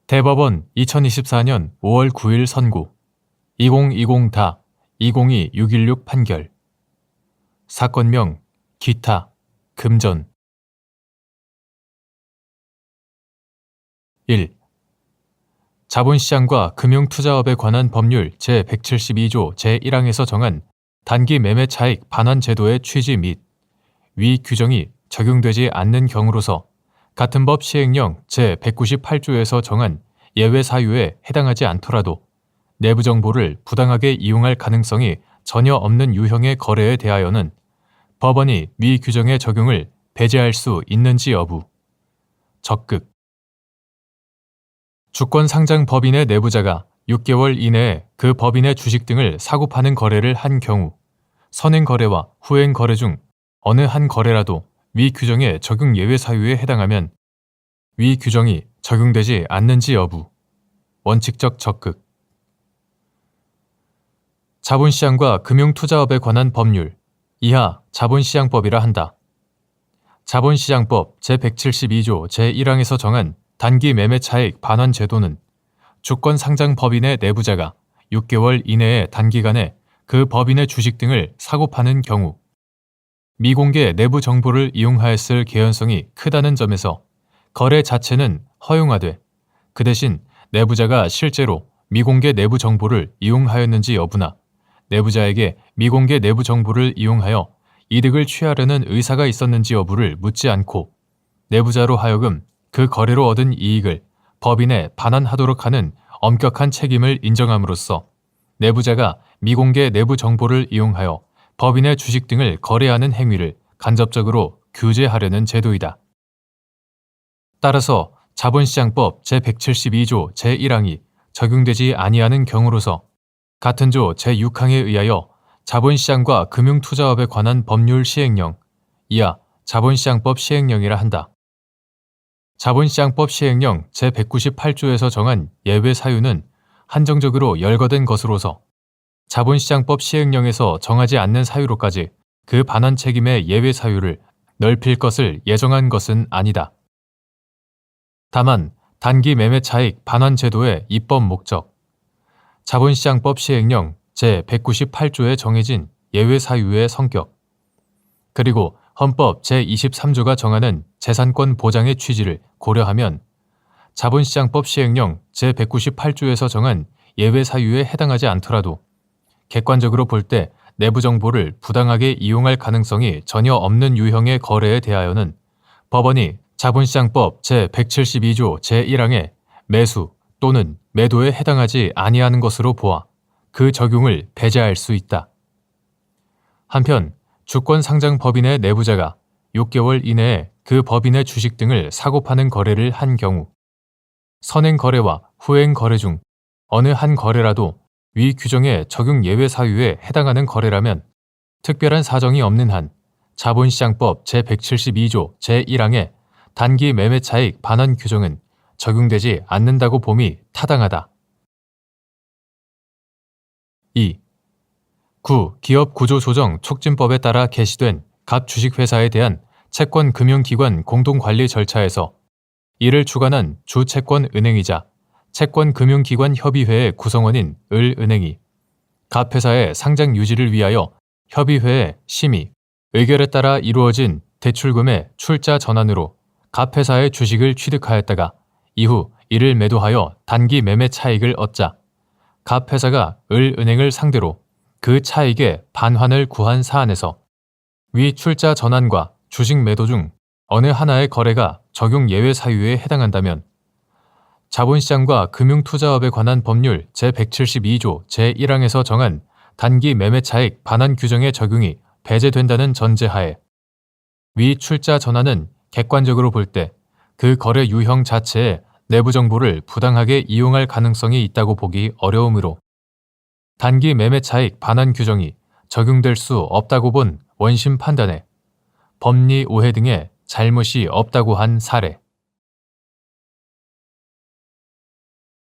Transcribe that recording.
대법원 2024년 5월 9일 선고 2020-2022-616 판결 사건명 기타 금전 1. 자본시장과 금융투자업에 관한 법률 제172조 제1항에서 정한 단기 매매 차익 반환 제도의 취지 및 위 규정이 적용되지 않는 경우로서 같은 법 시행령 제198조에서 정한 예외 사유에 해당하지 않더라도 내부 정보를 부당하게 이용할 가능성이 전혀 없는 유형의 거래에 대하여는 법원이 위 규정의 적용을 배제할 수 있는지 여부. 적극. 주권 상장 법인의 내부자가 6개월 이내에 그 법인의 주식 등을 사고 파는 거래를 한 경우 선행 거래와 후행 거래 중 어느 한 거래라도 위 규정의 적용 예외 사유에 해당하면 위 규정이 적용되지 않는지 여부. 원칙적 적극. 자본시장과 금융투자업에 관한 법률 이하 자본시장법이라 한다. 자본시장법 제172조 제1항에서 정한 단기 매매 차익 반환 제도는 주권 상장 법인의 내부자가 6개월 이내의 단기간에 그 법인의 주식 등을 사고 파는 경우 미공개 내부 정보를 이용하였을 개연성이 크다는 점에서 거래 자체는 허용하되 그 대신 내부자가 실제로 미공개 내부 정보를 이용하였는지 여부나 내부자에게 미공개 내부 정보를 이용하여 이득을 취하려는 의사가 있었는지 여부를 묻지 않고 내부자로 하여금 그 거래로 얻은 이익을 법인에 반환하도록 하는 엄격한 책임을 인정함으로써 내부자가 미공개 내부 정보를 이용하여 법인의 주식 등을 거래하는 행위를 간접적으로 규제하려는 제도이다. 따라서 자본시장법 제172조 제1항이 적용되지 아니하는 경우로서 같은 조 제6항에 의하여 자본시장과 금융투자업에 관한 법률 시행령 이하 자본시장법 시행령이라 한다. 자본시장법 시행령 제198조에서 정한 예외 사유는 한정적으로 열거된 것으로서 자본시장법 시행령에서 정하지 않는 사유로까지 그 반환 책임의 예외 사유를 넓힐 것을 예정한 것은 아니다. 다만 단기 매매 차익 반환 제도의 입법 목적, 자본시장법 시행령 제198조에 정해진 예외 사유의 성격, 그리고 헌법 제23조가 정하는 재산권 보장의 취지를 고려하면 자본시장법 시행령 제198조에서 정한 예외 사유에 해당하지 않더라도 객관적으로 볼 때 내부 정보를 부당하게 이용할 가능성이 전혀 없는 유형의 거래에 대하여는 법원이 자본시장법 제172조 제1항의 매수 또는 매도에 해당하지 아니하는 것으로 보아 그 적용을 배제할 수 있다. 한편 주권 상장 법인의 내부자가 6개월 이내에 그 법인의 주식 등을 사고 파는 거래를 한 경우 선행 거래와 후행 거래 중 어느 한 거래라도 위 규정의 적용 예외 사유에 해당하는 거래라면 특별한 사정이 없는 한 자본시장법 제172조 제1항의 단기 매매 차익 반환 규정은 적용되지 않는다고 봄이 타당하다. 2. 기업 구조 조정 촉진법에 따라 개시된 갑 주식회사에 대한 채권금융기관 공동관리 절차에서 이를 주관한 주채권은행이자 채권금융기관협의회의 구성원인 을은행이 갑 회사의 상장 유지를 위하여 협의회의 심의, 의결에 따라 이루어진 대출금의 출자 전환으로 갑 회사의 주식을 취득하였다가 이후 이를 매도하여 단기 매매 차익을 얻자 갑 회사가 을은행을 상대로 그 차익의 반환을 구한 사안에서 위 출자 전환과 주식 매도 중 어느 하나의 거래가 적용 예외 사유에 해당한다면 자본시장과 금융투자업에 관한 법률 제172조 제1항에서 정한 단기 매매 차익 반환 규정의 적용이 배제된다는 전제하에 위 출자 전환은 객관적으로 볼 때 그 거래 유형 자체에 내부 정보를 부당하게 이용할 가능성이 있다고 보기 어려우므로 단기 매매 차익 반환 규정이 적용될 수 없다고 본 원심 판단에 법리 오해 등의 잘못이 없다고 한 사례.